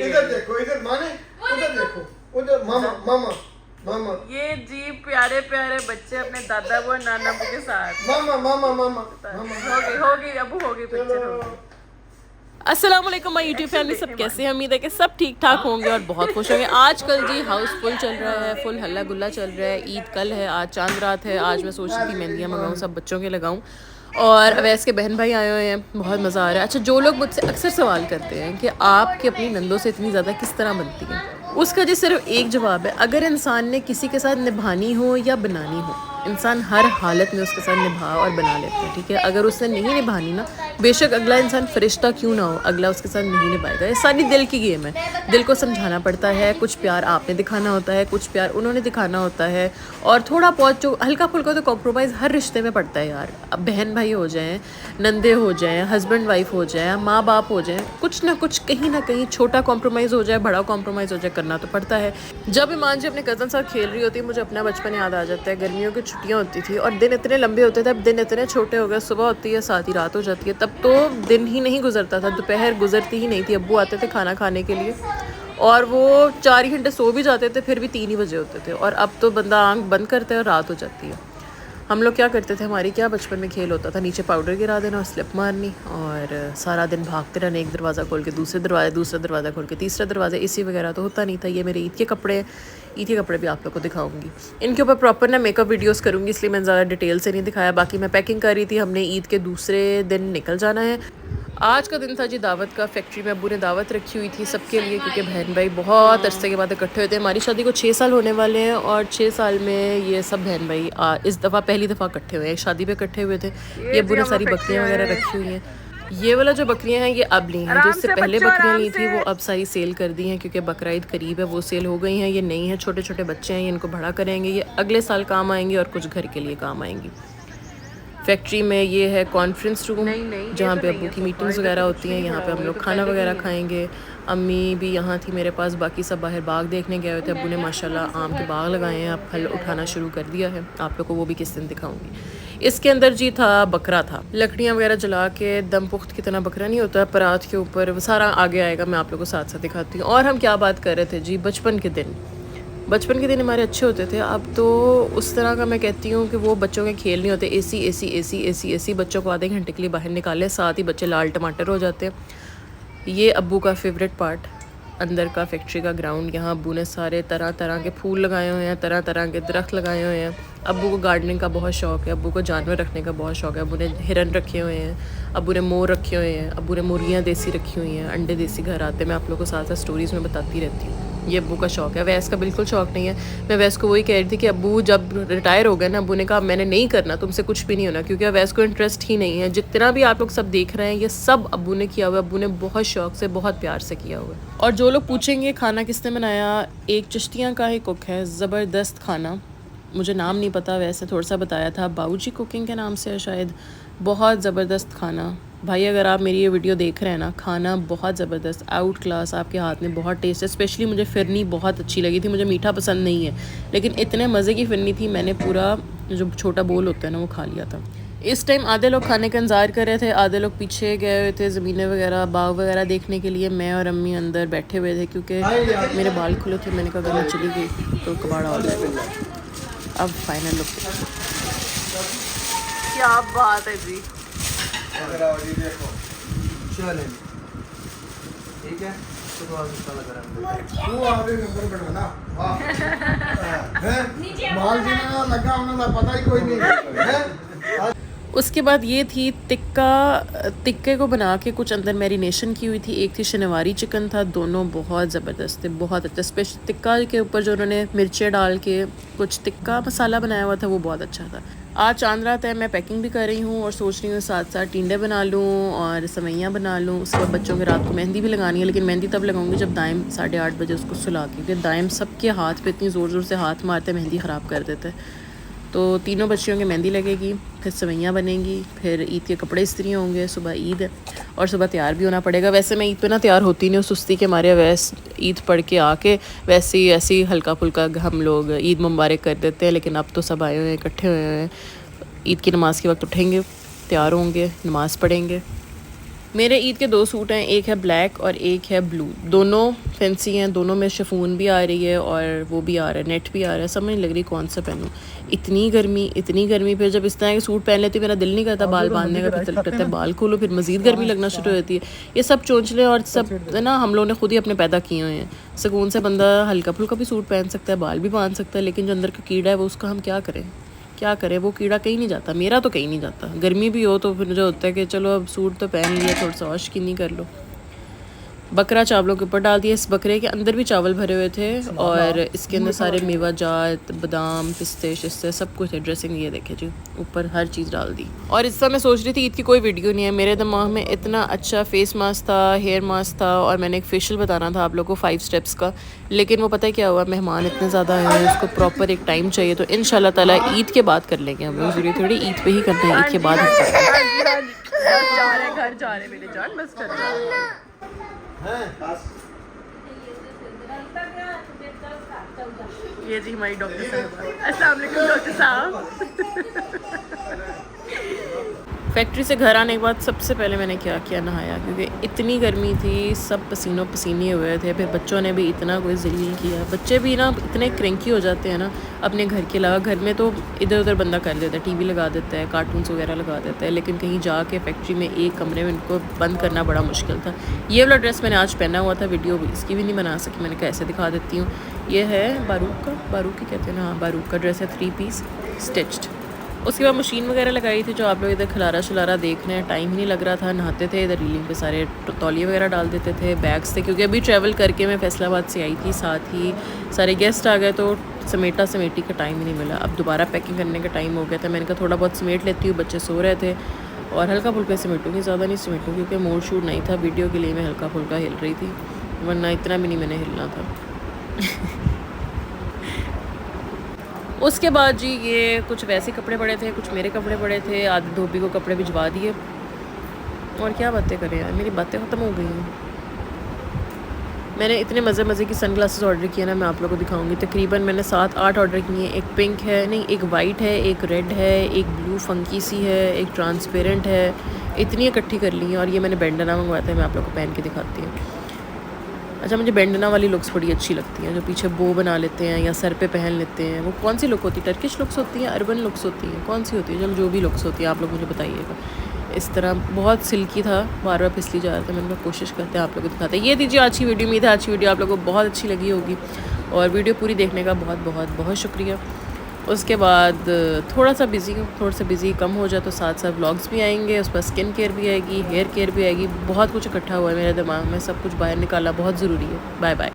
इधर देखो, इधर माने, उधर देखो, उधर मामा मामा मामा। ये जी प्यारे प्यारे बच्चे अपने दादा वो नाना के साथ। मामा मामा मामा होगी अबू होगी पिक्चर होगी। अस्सलाम वालेकुम माय यूट्यूब फैमिली, सब कैसे हैं? उम्मीद है कि सब ठीक ठाक होंगे और बहुत खुश होंगे। आजकल जी हाउस फुल चल रहा है, फुल हल्ला गुल्ला चल रहा है। ईद कल है, आज चांद रात है। आज मैं सोच रही थी मेहंदियाँ मंगाऊँ, सब बच्चों के लगाऊँ। और अवैस के बहन भाई आए हुए हैं, बहुत मज़ा आ रहा है। अच्छा, जो लोग मुझसे अक्सर सवाल करते हैं कि आपकी अपनी नंदों से इतनी ज़्यादा किस तरह बनती है, उसका जी सिर्फ एक जवाब है, अगर इंसान ने किसी के साथ निभानी हो या बनानी हो, इंसान हर हालत में उसके साथ निभा और बना लेता है। ठीक है, अगर उसने नहीं निभानी ना, बेशक अगला इंसान फरिश्ता क्यों ना हो, अगला उसके साथ नहीं निभाएगा। ये सारी दिल की गेम है, दिल को समझाना पड़ता है। कुछ प्यार आपने दिखाना होता है, कुछ प्यार उन्होंने दिखाना होता है, और थोड़ा बहुत जो हल्का फुल्का तो कॉम्प्रोमाइज़ हर रिश्ते में पड़ता है यार। अब बहन भाई हो जाएं, नंदे हो जाएं, हस्बैंड वाइफ हो जाएं, माँ बाप हो जाएं, कुछ ना कुछ कहीं ना कहीं छोटा कॉम्प्रोमाइज़ हो जाए, बड़ा कॉम्प्रोमाइज़ हो जाए, करना तो पड़ता है। जब ईमान जी अपने कज़न साथ खेल रही होती है, मुझे अपना बचपन याद आ जाता है। गर्मियों की छुट्टियाँ होती थी और दिन इतने लंबे होते थे, अब दिन इतने छोटे हो गए। सुबह होती है, साथ ही रात हो जाती है। तब तो दिन ही नहीं गुजरता था, दोपहर गुजरती ही नहीं थी। अब्बू आते थे खाना खाने के लिए और वो 4 ही घंटे सो भी जाते थे, फिर भी 3 ही बजे होते थे। और अब तो बंदा आंख बंद करता है और रात हो जाती है। हम लोग क्या करते थे, हमारी क्या बचपन में खेल होता था, नीचे पाउडर गिरा देना और स्लिप मारनी, और सारा दिन भागते रहना, एक दरवाज़ा खोल के दूसरा दरवाज़ा खोल के तीसरा दरवाज़ा। इसी वगैरह तो होता नहीं था। ये मेरे ईद के कपड़े हैं, ईद के कपड़े भी आप लोग को दिखाऊंगी। इनके ऊपर प्रॉपर ना मेकअप वीडियोस करूँगी, इसलिए मैंने ज़्यादा डिटेल से नहीं दिखाया। बाकी मैं पैकिंग कर रही थी, हमने ईद के दूसरे दिन निकल जाना है। आज का दिन था जी दावत का। फैक्ट्री में अब्बू ने दावत रखी हुई थी सबके लिए, क्योंकि बहन भाई बहुत अरसे के बाद इकट्ठे हुए थे। हमारी शादी को 6 साल होने वाले हैं और 6 साल में ये सब बहन भाई इस दफ़ा पहली दफ़ा इकट्ठे हुए हैं, शादी पे इकट्ठे हुए थे। ये अब्बू ने सारी बकरियाँ वगैरह रखी हुई हैं। ये वाला जो बकरियां हैं ये अब ली हैं, जिससे पहले बकरियां ली थी वो अब सारी सेल कर दी हैं, क्योंकि बकरा ईद करीब है, वो सेल हो गई हैं। ये नहीं है, छोटे छोटे बच्चे हैं, ये इनको बड़ा करेंगे, ये अगले साल काम आएंगे और कुछ घर के लिए काम आएंगी। फैक्ट्री में ये है कॉन्फ्रेंस रूम, जहाँ पे अब्बू की मीटिंग्स वगैरह होती हैं। यहाँ पे हम लोग खाना वगैरह खाएंगे। अम्मी भी यहाँ थी मेरे पास, बाकी सब बाहर बाग देखने गए हुए थे। अब्बू ने माशाल्लाह आम के बाग लगाए हैं, अब फल उठाना शुरू कर दिया है। आप लोग को वो भी किस दिन दिखाऊंगी। इसके अंदर जी था, बकरा था। लकड़ियाँ वगैरह जला के दम पुख्त की तरह बकरा नहीं होता, परात के ऊपर, वो सारा आगे आएगा, मैं आप लोग को साथ साथ दिखाती हूँ। और हम क्या बात कर रहे थे जी, बचपन के दिन हमारे अच्छे होते थे। अब तो उस तरह का मैं कहती हूँ कि वो बच्चों के खेल नहीं होते। एसी बच्चों को आधे घंटे के लिए बाहर निकाले, साथ ही बच्चे लाल टमाटर हो जाते हैं। ये अब्बू का फेवरेट पार्ट, अंदर का फैक्ट्री का ग्राउंड। यहाँ अब्बू ने सारे तरह तरह के फूल लगाए हुए हैं, तरह तरह के दरख्त लगाए हुए हैं। अब्बू को गार्डनिंग का बहुत शौक़ है, अब्बू को जानवर रखने का बहुत शौक़ है। अब्बू ने हिरन रखे हुए हैं, अब्बू ने मोर रखे हुए हैं, अब्बू ने मुर्गियाँ देसी रखी हुई हैं, अंडे देसी घर आते हैं। मैं आप लोग को साथ साथ स्टोरीज़ में बताती रहती हूँ। ये अब्बू का शौक़ है। वैस का बिल्कुल शौक़ नहीं है। मैं वैस को वही कह रही थी कि अब्बू जब रिटायर हो गए ना, अब्बू ने कहा मैंने नहीं करना, तुमसे कुछ भी नहीं होना, क्योंकि वैस को इंटरेस्ट ही नहीं है। जितना भी आप लोग सब देख रहे हैं ये सब अब्बू ने किया हुआ है। अब्बू ने बहुत शौक़ से, बहुत प्यार से किया हुआ है। और जो लोग पूछेंगे खाना किसने बनाया, एक चिश्तियाँ का ही कुक है, ज़बरदस्त खाना, मुझे नाम नहीं पता, वैसे थोड़ा सा बताया था, बाबूजी कुकिंग के नाम से है शायद। बहुत ज़बरदस्त खाना भाई, अगर आप मेरी ये वीडियो देख रहे हैं ना, खाना बहुत ज़बरदस्त, आउट क्लास, आपके हाथ में बहुत टेस्ट है। स्पेशली मुझे फिरनी बहुत अच्छी लगी थी। मुझे मीठा पसंद नहीं है, लेकिन इतने मज़े की फिरनी थी, मैंने पूरा जो छोटा बोल होता है ना वो खा लिया था। इस टाइम आधे लोग खाने का इंतज़ार कर रहे थे, आधे लोग पीछे गए हुए थे ज़मीनें वगैरह, बाग वगैरह देखने के लिए। मैं और अम्मी अंदर बैठे हुए थे, क्योंकि मेरे बाल खुले थे। मैंने कहा अगर मैं चली गई तो कबाड़ा हो जाएगा। अब फाइनल लुक, क्या बात है जी। ठीक है, माल जिन्हें लगा उन्हें पता ही कोई नहीं। उसके बाद ये थी टिक्के को बना के कुछ अंदर मैरिनेशन की हुई थी। एक थी शनिवारी चिकन था, दोनों बहुत ज़बरदस्त थे, बहुत अच्छा। स्पेशल टिक्का के ऊपर जो उन्होंने मिर्चें डाल के कुछ टिक्का मसाला बनाया हुआ था, वो बहुत अच्छा था। आज चांद रात है, मैं पैकिंग भी कर रही हूँ और सोच रही हूँ साथ साथ टिंडे बना लूँ और सवैयाँ बना लूँ। उसके बाद बच्चों के रात को मेहंदी भी लगानी है, लेकिन मेहंदी तब लगाऊंगी जब दाइम 8:30 बजे उसको सुला के, क्योंकि दाइम सबके हाथ पे इतनी ज़ोर ज़ोर से हाथ मारते, मेहंदी ख़राब कर देते। तो तीनों बच्चियों की मेहंदी लगेगी, फिर सवैयाँ बनेंगी, फिर ईद के कपड़े इस्त्री होंगे। सुबह ईद है और सुबह तैयार भी होना पड़ेगा। वैसे मैं ईद पे ना तैयार होती नहीं हूँ, सुस्ती के मारे। वैसे ईद पढ़ के आके वैसे ही ऐसे ही हल्का फुल्का हम लोग ईद मुबारक कर देते हैं। लेकिन अब तो सब आए हुए हैं, इकट्ठे हुए हैं। ईद की नमाज़ के वक्त उठेंगे, तैयार होंगे, नमाज़ पढ़ेंगे, मेरे ईद के 2 सूट हैं, एक है ब्लैक और एक है ब्लू। दोनों फैंसी हैं, दोनों में शिफॉन भी आ रही है और वो भी आ रहा है, नेट भी आ रहा है। समझ नहीं लग रही कौन सा पहनूं। इतनी गर्मी फिर जब इस तरह के सूट पहन लेती हूँ मेरा दिल नहीं करता बाल बांधने का, फिर दिल करता है बाल खोलो, फिर मज़ीद गर्मी लगना शुरू हो जाती है। ये सब चोंचले और सब है ना, हम लोगों ने खुद ही अपने पैदा किए हुए हैं। सुकून से बंदा हल्का फुल्का भी सूट पहन सकता है, बाल भी बांध सकता है, लेकिन जो अंदर का कीड़ा है वो उसका हम क्या करें। वो कीड़ा कहीं नहीं जाता, मेरा तो कहीं नहीं जाता। गर्मी भी हो तो फिर जो होता है कि चलो अब सूट तो पहन लिया, थोड़ा सा वॉश की नहीं कर लो। बकरा चावलों के ऊपर डाल दिया। इस बकरे के अंदर भी चावल भरे हुए थे और इसके अंदर सारे मेवा जात, बादाम, पिस्ते शिस्ते सब कुछ है। ड्रेसिंग ये देखे जी, ऊपर हर चीज़ डाल दी। और इस समय मैं सोच रही थी ईद की कोई वीडियो नहीं है। मेरे दिमाग में इतना अच्छा फेस मास्क था, हेयर मास्क था और मैंने एक फेशियल बताना था आप लोगों को 5 स्टेप्स का, लेकिन वो पता है क्या हुआ, मेहमान इतने ज़्यादा आए हैं, उसको प्रॉपर एक टाइम चाहिए। तो इंशाल्लाह ताला ईद के बाद कर लेंगे हम लोग। ज़रूरी थोड़ी ईद पे ही करना है, ईद के बाद हम घर जा रहे मेरे जान, बस कर ये जी हमारी डॉक्टर साहब। अस्सलाम वालेकुम डॉक्टर साहब। फैक्ट्री से घर आने के बाद सबसे पहले मैंने क्या किया, नहाया, क्योंकि इतनी गर्मी थी, सब पसीनों पसीने हुए थे। फिर बच्चों ने भी इतना कोई जलील किया। बच्चे भी ना इतने क्रैंकी हो जाते हैं ना अपने घर के अलावा। घर में तो इधर उधर बंदा कर देता है, टीवी लगा देता है, कार्टून्स वगैरह लगा देता है, लेकिन कहीं जाके फैक्ट्री में एक कमरे में इनको बंद करना बड़ा मुश्किल था। ये वाला ड्रेस मैंने आज पहना हुआ था, वीडियो भी इसकी भी नहीं बना सकी, मैंने कैसे दिखा देती हूँ। ये है बारूक की कहते हैं ना, हाँ बारूक का ड्रेस है, 3 पीस स्टिच्ड। उसके बाद मशीन वगैरह लगाई थी, जो आप लोग इधर खलारा शलारा देख रहे हैं। टाइम ही नहीं लग रहा था, नहाते थे इधर, रीलिंग पे सारे तौलिए वगैरह डाल देते थे, बैग्स थे, क्योंकि अभी ट्रैवल करके मैं फैसलाबाद से आई थी, साथ ही सारे गेस्ट आ गए, तो समेटी का टाइम ही नहीं मिला। अब दोबारा पैकिंग करने का टाइम हो गया था। मैंने कहा थोड़ा बहुत समेट लेती हूँ, बच्चे सो रहे थे और हल्का फुल्का समेटूँगी, ज़्यादा नहीं समेटूँ, क्योंकि मूड शूट नहीं था वीडियो के लिए। मैं हल्का फुल्का हिल रही थी, वरना इतना भी नहीं मैंने हिलना था। उसके बाद जी ये कुछ वैसे कपड़े पड़े थे, कुछ मेरे कपड़े पड़े थे, आधे धोबी को कपड़े भिजवा दिए। और क्या बातें करें यार, मेरी बातें ख़त्म हो गई हैं। मैंने इतने मज़े की सनग्लासेस ऑर्डर किए ना, मैं आप लोगों को दिखाऊंगी। तकरीबन मैंने 7-8 ऑर्डर किए। एक पिंक है, नहीं एक वाइट है, एक रेड है, एक ब्लू फंकी सी है, एक ट्रांसपेरेंट है। इतनी इकट्ठी कर ली हैं और ये मैंने बैंडना मंगवाया था, मैं आप लोग को पहन के दिखाती हूँ। अच्छा, मुझे बैंडना वाली लुक्स बड़ी अच्छी लगती हैं, जो पीछे बो बना लेते हैं या सर पे पहन लेते हैं। वो कौन सी लुक होती है, टर्किश लुक्स होती हैं, अर्बन लुक्स होती हैं, कौन सी होती है? चलो जो भी लुक्स होती है आप लोग मुझे बताइएगा। इस तरह बहुत सिल्की था, बार बार फिसली जा रहा था। मैंने कहा कोशिश करते हैं आप लोग को दिखाते हैं। ये दीजिए आज की वीडियो, उम्मीद है आज की वीडियो आप लोगों को बहुत अच्छी लगी होगी और वीडियो पूरी देखने का बहुत शुक्रिया। उसके बाद थोड़ा सा बिज़ी कम हो जाए तो साथ साथ व्लॉग्स भी आएंगे, उस पर स्किन केयर भी आएगी, हेयर केयर भी आएगी, बहुत कुछ इकट्ठा हुआ है मेरे दिमाग में, सब कुछ बाहर निकालना बहुत ज़रूरी है। Bye bye.